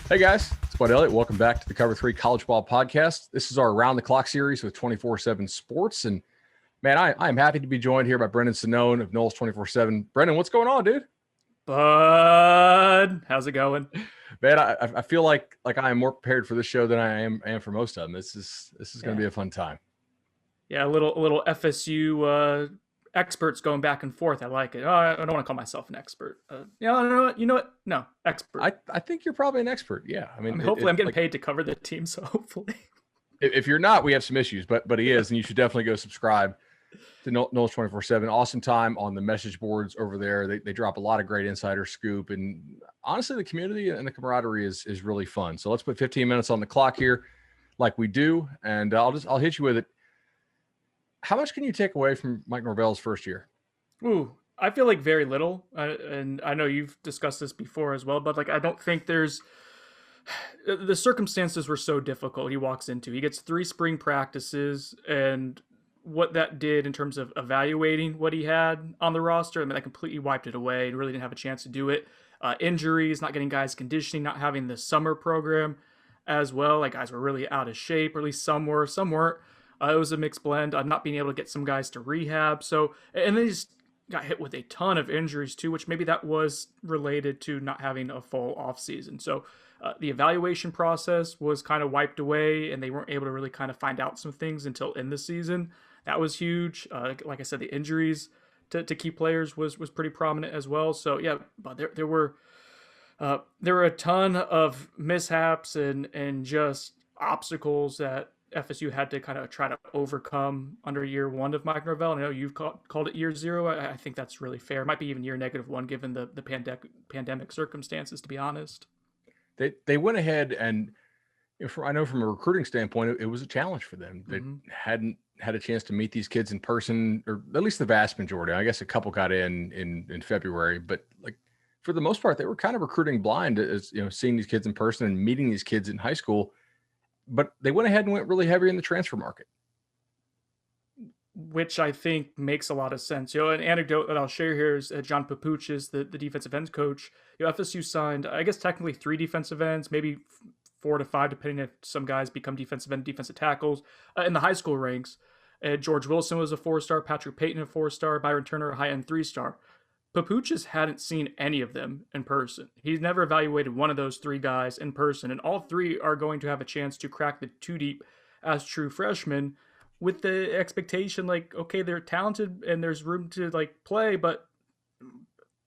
Hey guys, it's Bud Elliott. Welcome back to the Cover 3 College Ball Podcast. This is our Around the Clock series with 24/7 Sports. And man, I'm happy to be joined here by Brendan Sonnone of Knowles 24/7. Brendan, what's going on, dude? Bud, how's it going? Man, I feel like I am more prepared for this show than I am for most of them. This is going to Yeah, be a fun time. yeah, a little FSU experts going back and forth. I like it. Oh, I don't want to call myself an expert. You know what? No, expert. I think you're probably an expert. Yeah, I mean, Hopefully, I'm getting paid to cover the team, so hopefully. if you're not, we have some issues, but he is, and you should definitely go subscribe to Knowles 24/7. Awesome time on the message boards over there. They drop a lot of great insider scoop, and honestly, the community and the camaraderie is really fun. So let's put 15 minutes on the clock here, like we do, and I'll hit you with it. How much can you take away from Mike Norvell's first year? Ooh, I feel like very little, and I know you've discussed this before as well, but like I don't think there's the circumstances were so difficult. He walks into, he gets 3 spring practices, and what that did in terms of evaluating what he had on the roster, I mean, that completely wiped it away and really didn't have a chance to do it. Injuries, not getting guys conditioning, not having the summer program as well. Like guys were really out of shape, or at least some were, some weren't. It was a mixed blend. Not being able to get some guys to rehab. So, and they just got hit with a ton of injuries too, which maybe that was related to not having a full off season. So the evaluation process was kind of wiped away, and they weren't able to really kind of find out some things until in the season. That was huge. Like I said, the injuries to key players was pretty prominent as well. So yeah, but there were a ton of mishaps and just obstacles that FSU had to kind of try to overcome under year one of Mike Norvell. I know you've called it year zero. I think that's really fair. It might be even year -1 given the pandemic circumstances, to be honest. They went ahead and I know from a recruiting standpoint, it was a challenge for them. They hadn't had a chance to meet these kids in person, or at least the vast majority. I guess a couple got in February, but like for the most part, they were kind of recruiting blind, as seeing these kids in person and meeting these kids in high school. But they went ahead and went really heavy in the transfer market, which I think makes a lot of sense. An anecdote that I'll share here is John Papuch is the defensive ends coach. FSU signed, I guess, technically 3 defensive ends, maybe 4 to 5, depending if some guys become defensive end, defensive tackles in the high school ranks. George Wilson was a 4-star, Patrick Payton a 4-star, Byron Turner a high-end 3-star. Papuchis hadn't seen any of them in person. He's never evaluated one of those 3 guys in person, and all 3 are going to have a chance to crack the 2 deep as true freshmen, with the expectation like, okay, they're talented and there's room to like play, but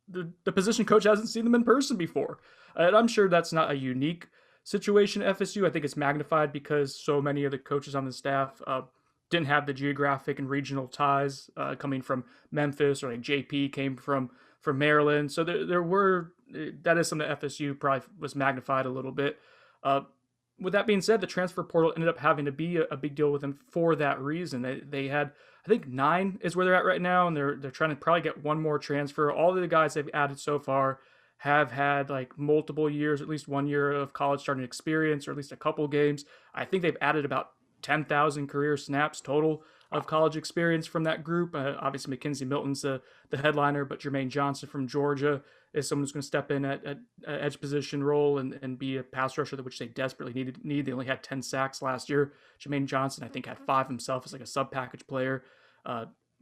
the position coach hasn't seen them in person before. And I'm sure that's not a unique situation at FSU. I think it's magnified because so many of the coaches on the staff didn't have the geographic and regional ties, coming from Memphis, or like JP came from Maryland. So there were, that is something that FSU probably was magnified a little bit. With that being said, the transfer portal ended up having to be a big deal with them for that reason. They had, I think 9 is where they're at right now, and they're trying to probably get one more transfer. All of the guys they've added so far have had like multiple years, at least 1 year of college starting experience, or at least a couple games. I think they've added about 10,000 career snaps total of college experience from that group. Obviously, McKenzie Milton's the headliner, but Jermaine Johnson from Georgia is someone who's going to step in at edge position role and be a pass rusher, which they desperately need. They only had 10 sacks last year. Jermaine Johnson, I think, had 5 himself as like a sub-package player.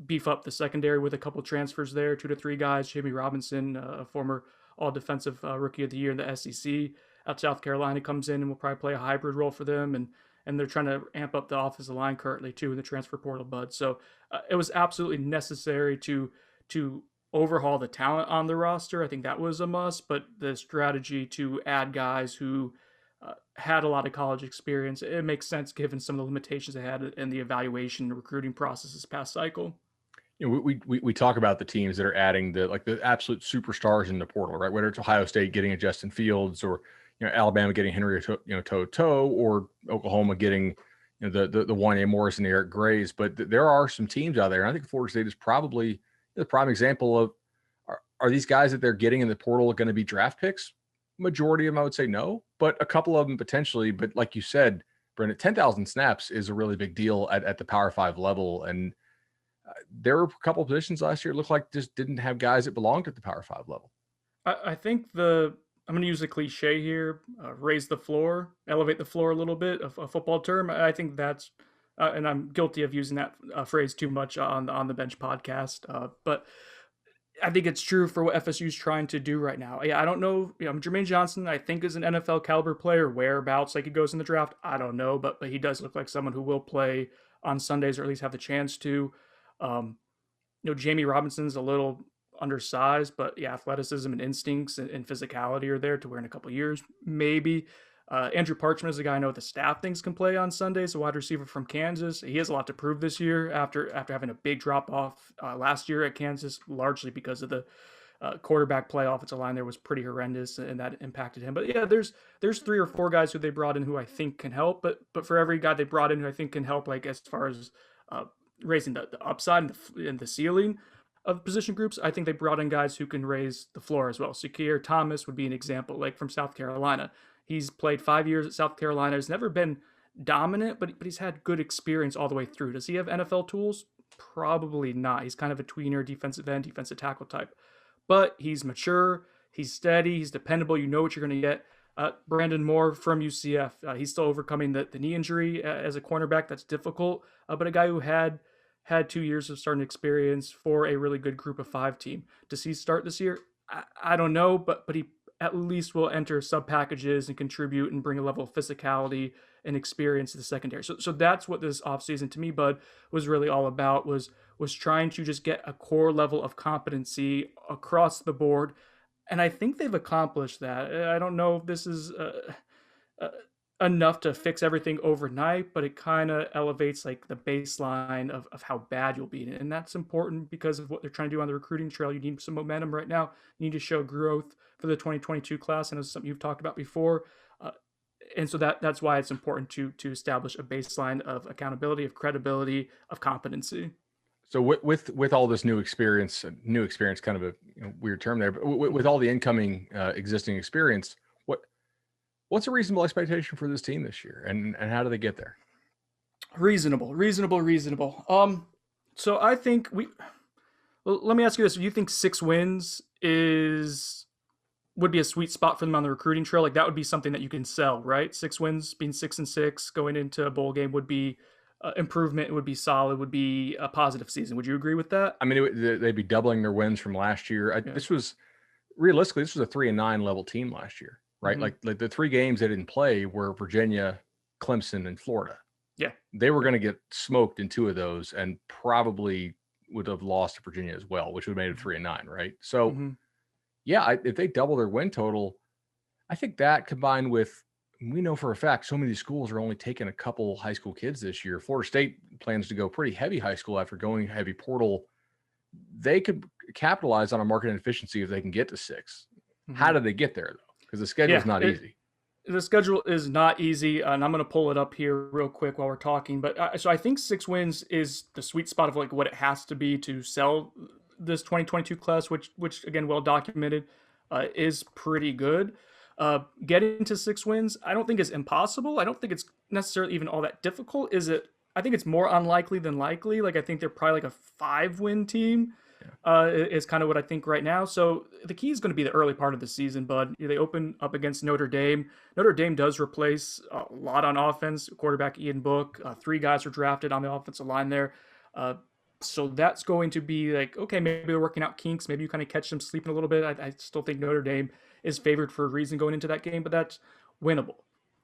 Beef up the secondary with a couple transfers there, 2 to 3 guys. Jamie Robinson, a former all-defensive rookie of the year in the SEC out South Carolina, comes in and will probably play a hybrid role for them. And they're trying to amp up the offensive line currently too in the transfer portal, Bud. So it was absolutely necessary to overhaul the talent on the roster. I think that was a must, but the strategy to add guys who had a lot of college experience, it makes sense given some of the limitations they had in the evaluation and recruiting process this past cycle. We talk about the teams that are adding the absolute superstars in the portal, right? Whether it's Ohio State getting a Justin Fields, or Alabama getting Henry To'o, or Oklahoma getting the Wanya Morris and the Eric Grays. But there are some teams out there, and I think Florida State is probably the prime example of, are these guys that they're getting in the portal going to be draft picks? Majority of them, I would say no, but a couple of them potentially. But like you said, Brendan, 10,000 snaps is a really big deal at the Power 5 level. And there were a couple of positions last year it looked like just didn't have guys that belonged at the Power 5 level. I think the I'm going to use a cliche here, raise the floor, elevate the floor a little bit, a football term. I think that's, and I'm guilty of using that phrase too much on the bench podcast. But I think it's true for what FSU's trying to do right now. Yeah, I don't know. Jermaine Johnson, I think, is an NFL caliber player. Whereabouts, like he goes in the draft, I don't know. But he does look like someone who will play on Sundays or at least have the chance to. Um, Jamie Robinson's a little undersized, but yeah, athleticism and instincts and physicality are there to where in a couple of years, maybe. Andrew Parchman is a guy I know the staff thinks can play on Sundays, a wide receiver from Kansas. He has a lot to prove this year after having a big drop off last year at Kansas, largely because of the quarterback play. Offensive line there was pretty horrendous, and that impacted him. But yeah, there's 3 or 4 guys who they brought in who I think can help. But for every guy they brought in who I think can help, like as far as raising the upside and the ceiling of position groups, I think they brought in guys who can raise the floor as well. Sakir Thomas would be an example, like from South Carolina. He's played 5 years at South Carolina. He's never been dominant, but he's had good experience all the way through. Does he have NFL tools? Probably not. He's kind of a tweener defensive end, defensive tackle type. But he's mature, he's steady, he's dependable. You know what you're going to get. Brandon Moore from UCF. He's still overcoming the knee injury as a cornerback. That's difficult. But a guy who had 2 years of starting experience for a really good group of 5 team. Does he start this year? I don't know, but he at least will enter sub packages and contribute and bring a level of physicality and experience to the secondary. So that's what this offseason to me, Bud, was really all about, was trying to just get a core level of competency across the board. And I think they've accomplished that. I don't know if this is enough to fix everything overnight, but it kind of elevates like the baseline of how bad you'll be. And that's important because of what they're trying to do on the recruiting trail. You need some momentum right now. You need to show growth for the 2022 class. And it's something you've talked about before. And so that's why it's important to establish a baseline of accountability, of credibility, of competency. So with all this new experience, kind of a weird term there, but with all the incoming existing experience, what's a reasonable expectation for this team this year, and how do they get there? Reasonable. So I think let me ask you this: do you think 6 wins would be a sweet spot for them on the recruiting trail? Like that would be something that you can sell, right? 6 wins, being 6-6, going into a bowl game would be improvement. It would be solid. Would be a positive season. Would you agree with that? I mean, they'd be doubling their wins from last year. This was realistically, this was a 3-9 level team last year, right? Mm-hmm. Like the 3 games they didn't play were Virginia, Clemson, and Florida. Yeah, they were going to get smoked in 2 of those, and probably would have lost to Virginia as well, which would have made it 3-9, right? So, if they double their win total, I think that combined with, we know for a fact so many of these schools are only taking a couple high school kids this year. Florida State plans to go pretty heavy high school after going heavy portal. They could capitalize on a market inefficiency if they can get to 6. Mm-hmm. How do they get there, though? Because the schedule is not easy. The schedule is not easy, and I'm going to pull it up here real quick while we're talking. But so I think 6 wins is the sweet spot of like what it has to be to sell this 2022 class, which again, well documented, is pretty good. Getting to 6 wins, I don't think is impossible. I don't think it's necessarily even all that difficult. I think it's more unlikely than likely. Like I think they're probably like a 5-win team. Is kind of what I think right now. So the key is going to be the early part of the season, Bud. They open up against Notre Dame. Notre Dame does replace a lot on offense. Quarterback Ian Book, 3 guys were drafted on the offensive line there. So that's going to be like, okay, maybe they're working out kinks. Maybe you kind of catch them sleeping a little bit. I still think Notre Dame is favored for a reason going into that game, but that's winnable.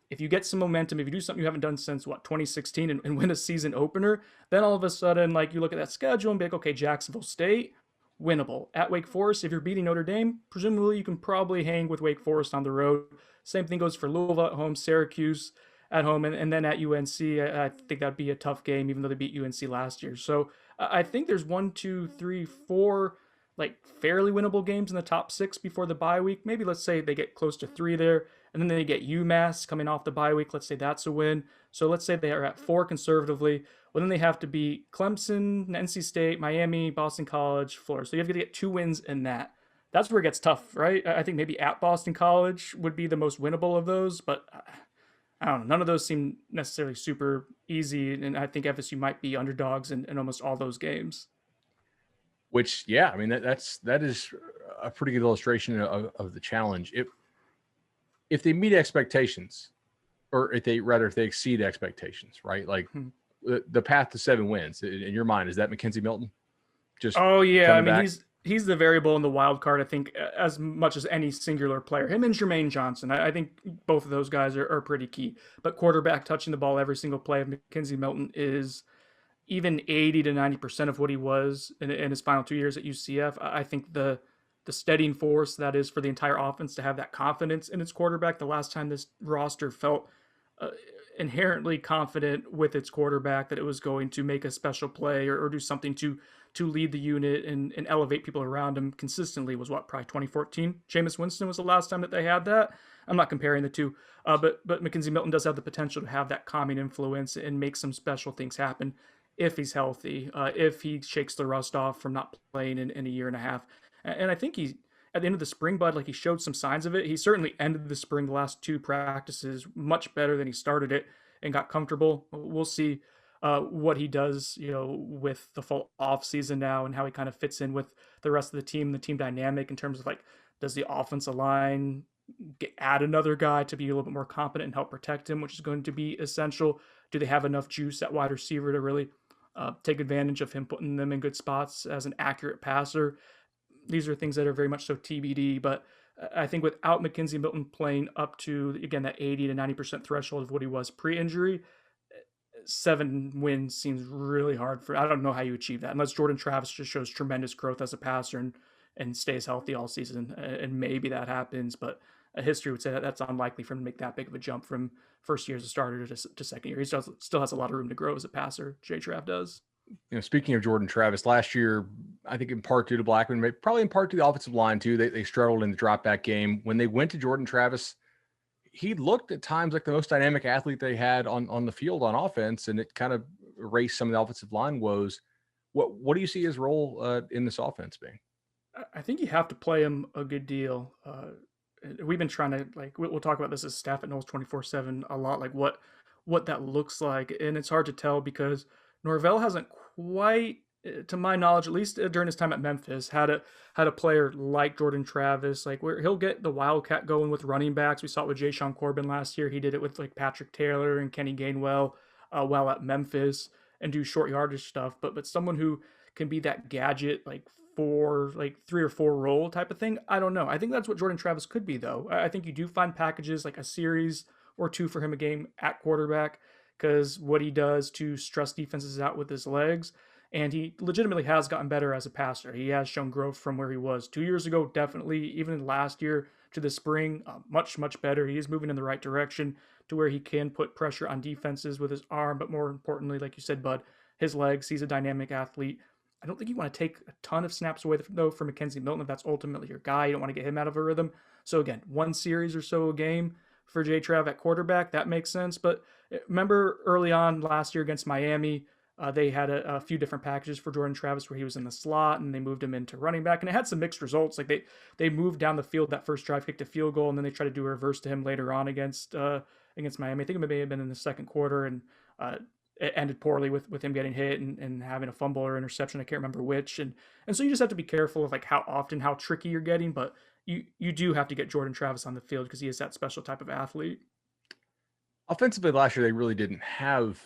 If you get some momentum, if you do something you haven't done since 2016 and win a season opener, then all of a sudden, like you look at that schedule and be like, okay, Jacksonville State, winnable. At Wake Forest, if you're beating Notre Dame, presumably you can probably hang with Wake Forest on the road. Same thing goes for Louisville at home, Syracuse at home, and then at UNC, I think that'd be a tough game, even though they beat UNC last year. So I think there's 1, 2, 3, 4 like fairly winnable games in the top 6 before the bye week. Maybe let's say they get close to 3 there, and then they get UMass coming off the bye week. Let's say that's a win. So let's say they are at 4 conservatively. Well, then they have to beat Clemson, NC State, Miami, Boston College, Florida. So you have to get 2 wins in that. That's where it gets tough, right? I think maybe at Boston College would be the most winnable of those, but I don't know. None of those seem necessarily super easy, and I think FSU might be underdogs in almost all those games. Which, yeah, I mean, that is a pretty good illustration of the challenge. if they meet expectations, or if they exceed expectations, right? Like Hmm. the path to 7 wins in your mind, is that McKenzie Milton just Oh yeah, I coming mean back? he's the variable in the wild card. I think as much as any singular player, him and Jermaine Johnson. I think both of those guys are pretty key. But quarterback touching the ball every single play of McKenzie Milton is even 80 to 90% of what he was in his final 2 years at UCF. I think the steadying force that is for the entire offense to have that confidence in its quarterback. The last time this roster felt uh, inherently confident with its quarterback that it was going to make a special play or do something to lead the unit and elevate people around him consistently was what, probably 2014. Jameis Winston was the last time that they had that. I'm not comparing the two, but McKenzie Milton does have the potential to have that calming influence and make some special things happen if he's healthy, if he shakes the rust off from not playing in a year and a half. And I think he, at the end of the spring, Bud, like he showed some signs of it. He certainly ended the spring, the last two practices, much better than he started it and got comfortable. We'll see what he does, with the full off season now and how he kind of fits in with the rest of the team dynamic in terms of like, does the offensive line add another guy to be a little bit more competent and help protect him, which is going to be essential. Do they have enough juice at wide receiver to really take advantage of him putting them in good spots as an accurate passer? These are things that are very much so TBD, but I think without McKenzie Milton playing up to, again, that 80 to 90% threshold of what he was pre-injury, 7 wins seems really hard for. I don't know how you achieve that unless Jordan Travis just shows tremendous growth as a passer and stays healthy all season, and maybe that happens. But history would say that that's unlikely for him to make that big of a jump from first year as a starter to second year. He still has a lot of room to grow as a passer. J. Trav does. Speaking of Jordan Travis, last year, I think in part due to Blackman, probably in part to the offensive line too, they struggled in the drop back game. When they went to Jordan Travis, he looked at times like the most dynamic athlete they had on the field on offense, and it kind of erased some of the offensive line woes. What do you see his role in this offense being? I think you have to play him a good deal. We've been trying to, like, we'll talk about this as staff at Knowles 24/7 a lot, like what that looks like, and it's hard to tell because Norvell hasn't quite, to my knowledge, at least during his time at Memphis, had a player like Jordan Travis, like where he'll get the wildcat going with running backs. We saw it with Jay Sean Corbin last year. He did it with like Patrick Taylor and Kenny Gainwell while at Memphis and do short yardage stuff. But someone who can be that gadget like like 3 or 4 role type of thing. I don't know. I think that's what Jordan Travis could be though. I think you do find packages like a series or two for him a game at quarterback because what he does to stress defenses out with his legs. And he legitimately has gotten better as a passer. He has shown growth from where he was 2 years ago, definitely, even last year to the spring, much, much better. He is moving in the right direction to where he can put pressure on defenses with his arm, but more importantly, like you said, Bud, his legs. He's a dynamic athlete. I don't think you want to take a ton of snaps away, though, from McKenzie Milton if that's ultimately your guy. You don't want to get him out of a rhythm. So, again, one series or so a game for J. Trav at quarterback, that makes sense. But remember early on last year against Miami, they had a few different packages for Jordan Travis where he was in the slot and they moved him into running back. And it had some mixed results. Like they moved down the field that first drive, kicked a field goal, and then they tried to do a reverse to him later on against Miami. I think it may have been in the second quarter, and it ended poorly with him getting hit and having a fumble or interception. I can't remember which. And so you just have to be careful of like how often, how tricky you're getting. But you do have to get Jordan Travis on the field because he is that special type of athlete. Offensively, last year they really didn't have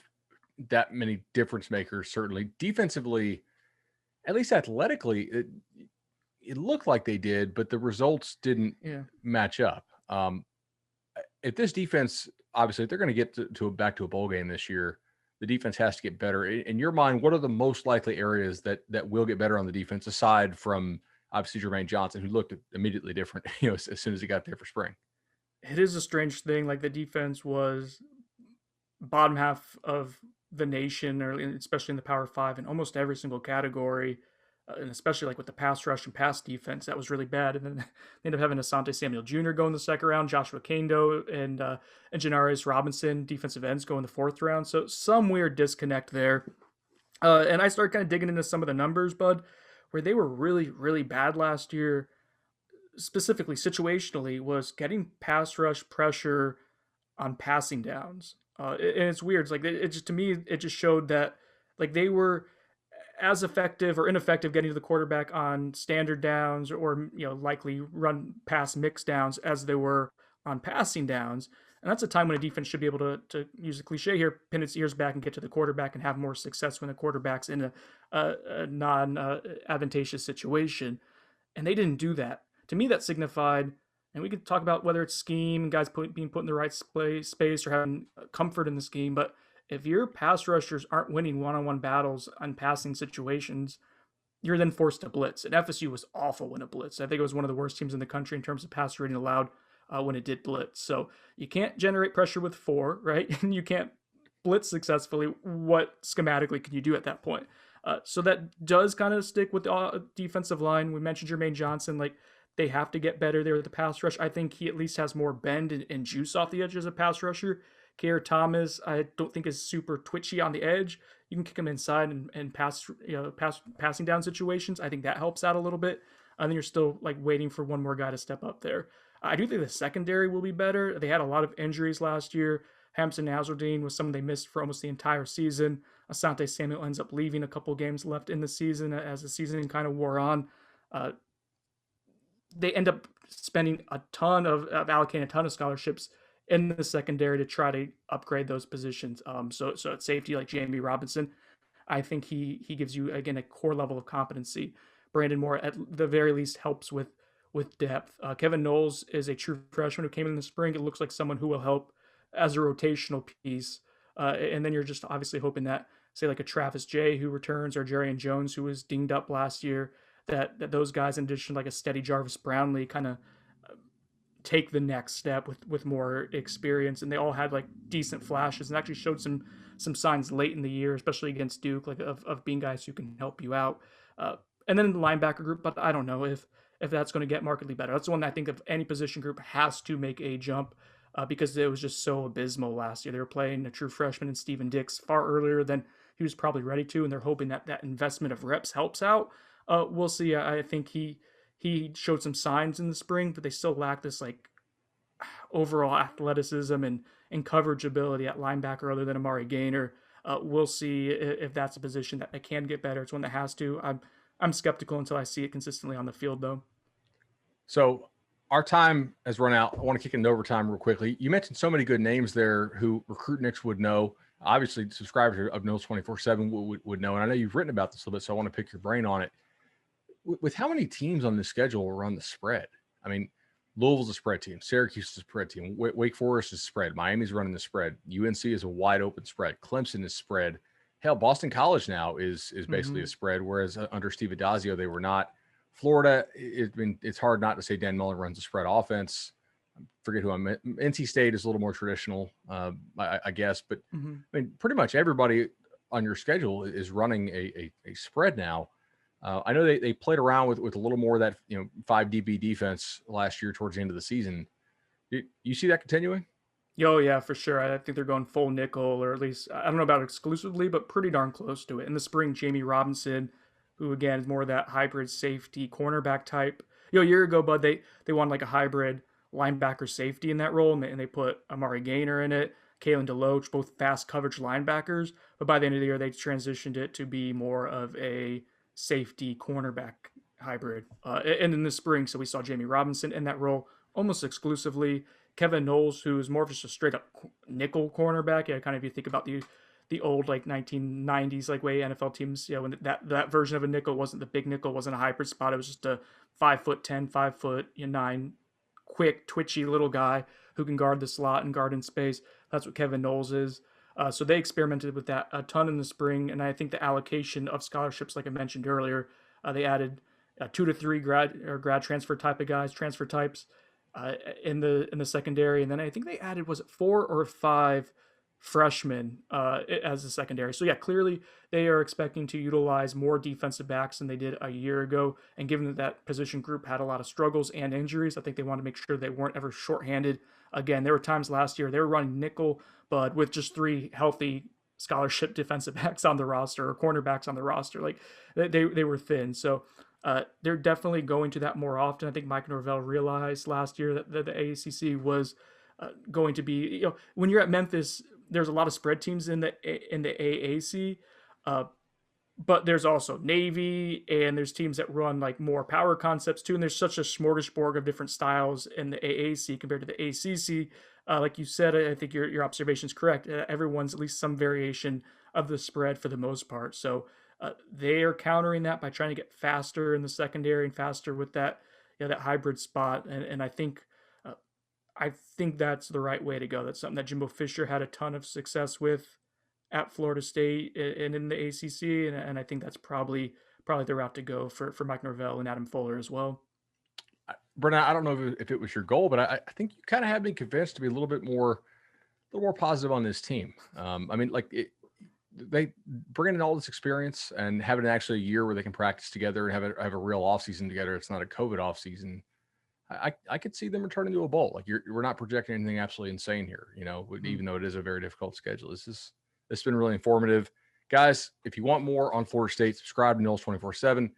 that many difference makers. Certainly, defensively, at least athletically, it looked like they did, but the results didn't match up. If this defense, obviously, if they're going to get back to a bowl game this year, the defense has to get better. In your mind, what are the most likely areas that will get better on the defense, aside from obviously Jermaine Johnson, who looked immediately different, as soon as he got there for spring? It is a strange thing. Like the defense was bottom half of the nation, or especially in the Power Five, in almost every single category, and especially like with the pass rush and pass defense, that was really bad. And then they ended up having Asante Samuel Jr. go in the second round, Joshua Kando and Janarius Robinson, defensive ends, go in the fourth round. So some weird disconnect there. And I started kind of digging into some of the numbers, Bud, where they were really, really bad last year, specifically situationally, was getting pass rush pressure on passing downs. And it's weird. It's like it just, to me, it just showed that like they were as effective or ineffective getting to the quarterback on standard downs or likely run pass mix downs as they were on passing downs. And that's a time when a defense should be able to use a cliche here, pin its ears back and get to the quarterback and have more success when the quarterback's in a non-advantageous situation. And they didn't do that. To me, that signified, and we could talk about whether it's scheme, guys being put in the right space or having comfort in the scheme, but if your pass rushers aren't winning one-on-one battles on passing situations, you're then forced to blitz. And FSU was awful when it blitzed. I think it was one of the worst teams in the country in terms of pass rating allowed when it did blitz. So you can't generate pressure with 4, right? And you can't blitz successfully. What schematically can you do at that point? So that does kind of stick with the defensive line. We mentioned Jermaine Johnson. Like, they have to get better there with the pass rush. I think he at least has more bend and juice off the edge as a pass rusher. Keir Thomas, I don't think is super twitchy on the edge. You can kick him inside and passing down situations. I think that helps out a little bit. And then you're still like waiting for one more guy to step up there. I do think the secondary will be better. They had a lot of injuries last year. Hampson Nazardine was someone they missed for almost the entire season. Asante Samuel ends up leaving a couple games left in the season as the season kind of wore on. They end up spending a ton of allocating a ton of scholarships in the secondary to try to upgrade those positions. So at safety, like Jamie Robinson, I think he gives you, again, a core level of competency. Brandon Moore, at the very least, helps with depth. Kevin Knowles is a true freshman who came in the spring. It looks like someone who will help as a rotational piece. And then you're just obviously hoping that, say, like a Travis Jay who returns or Jerrion Jones who was dinged up last year, that those guys, in addition to like a steady Jarvis Brownlee, kind of take the next step with more experience. And they all had like decent flashes and actually showed some signs late in the year, especially against Duke, like of being guys who can help you out. And then the linebacker group, but I don't know if that's going to get markedly better. That's the one that I think of any position group has to make a jump because it was just so abysmal last year. They were playing a true freshman in Steven Dix far earlier than he was probably ready to, and they're hoping that investment of reps helps out. We'll see. I think he showed some signs in the spring, but they still lack this like overall athleticism and coverage ability at linebacker other than Amari Gaynor. We'll see if that's a position that can get better. It's one that has to. I'm skeptical until I see it consistently on the field, though. So our time has run out. I want to kick into overtime real quickly. You mentioned so many good names there who Recruit Nicks would know. Obviously, subscribers of Noles 24/7 would know. And I know you've written about this a little bit, so I want to pick your brain on it. With how many teams on the schedule run the spread? I mean, Louisville's a spread team. Syracuse is a spread team. Wake Forest is spread. Miami's running the spread. UNC is a wide open spread. Clemson is spread. Hell, Boston College now is basically a spread, whereas under Steve Adazio, they were not. Florida, it's hard not to say Dan Mullen runs a spread offense. I forget who I meant. NC State is a little more traditional, I guess. But, I mean, pretty much everybody on your schedule is running a spread now. I know they played around with a little more of that 5 DB defense last year towards the end of the season. You see that continuing? Oh, yeah, for sure. I think they're going full nickel, or at least, I don't know about exclusively, but pretty darn close to it. In the spring, Jamie Robinson, who, again, is more of that hybrid safety cornerback type. A year ago, Bud, they wanted like a hybrid linebacker safety in that role, and they put Amari Gaynor in it, Kalen DeLoach, both fast coverage linebackers. But by the end of the year, they transitioned it to be more of a safety cornerback hybrid. And in the spring, so we saw Jamie Robinson in that role almost exclusively. Kevin Knowles, who is more of just a straight up nickel cornerback. Yeah, kind of, you think about the old like 1990s like way NFL teams, when that version of a nickel wasn't the big nickel, wasn't a hybrid spot. It was just a 5'10", 5'9", quick, twitchy little guy who can guard the slot and guard in space. That's what Kevin Knowles is. So they experimented with that a ton in the spring, and I think the allocation of scholarships, like I mentioned earlier, they added 2 to 3 grad transfer type of guys, transfer types in the secondary, and then I think they added, was it 4 or 5 freshmen as a secondary. So yeah, clearly they are expecting to utilize more defensive backs than they did a year ago, and given that position group had a lot of struggles and injuries, I think they want to make sure they weren't ever shorthanded. Again, there were times last year they were running nickel, but with just 3 healthy scholarship defensive backs on the roster or cornerbacks on the roster, like they were thin. So they're definitely going to that more often. I think Mike Norvell realized last year that the AACC was going to be, when you're at Memphis, there's a lot of spread teams in the AAC. but there's also Navy, and there's teams that run like more power concepts too. And there's such a smorgasbord of different styles in the AAC compared to the ACC. Like you said, I think your observation is correct. Everyone's at least some variation of the spread for the most part. So they are countering that by trying to get faster in the secondary and faster with that, that hybrid spot. And uh, I think that's the right way to go. That's something that Jimbo Fisher had a ton of success with at Florida State and in the ACC, and I think that's probably the route to go for Mike Norvell and Adam Fuller as well. Brennan, I don't know if it was your goal, but I think you kind of have me convinced to be a little more positive on this team. I mean, like they bring in all this experience and having actually a year where they can practice together and have a real off season together. It's not a COVID off season. I could see them returning to a bowl. Like we're not projecting anything absolutely insane here, even though it is a very difficult schedule. This has been really informative. Guys, if you want more on Florida State, subscribe to Knowles 24/7.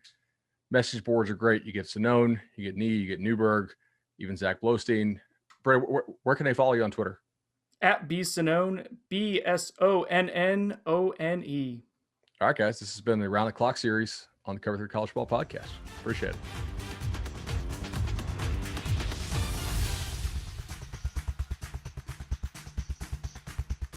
Message boards are great. You get Sonnone, you get Nee, you get Newberg, even Zach Blostein. Brett, where can they follow you on Twitter? At B Sonnone, Bsonnone. All right, guys, this has been the Round the Clock series on the Cover 3 College Ball podcast. Appreciate it.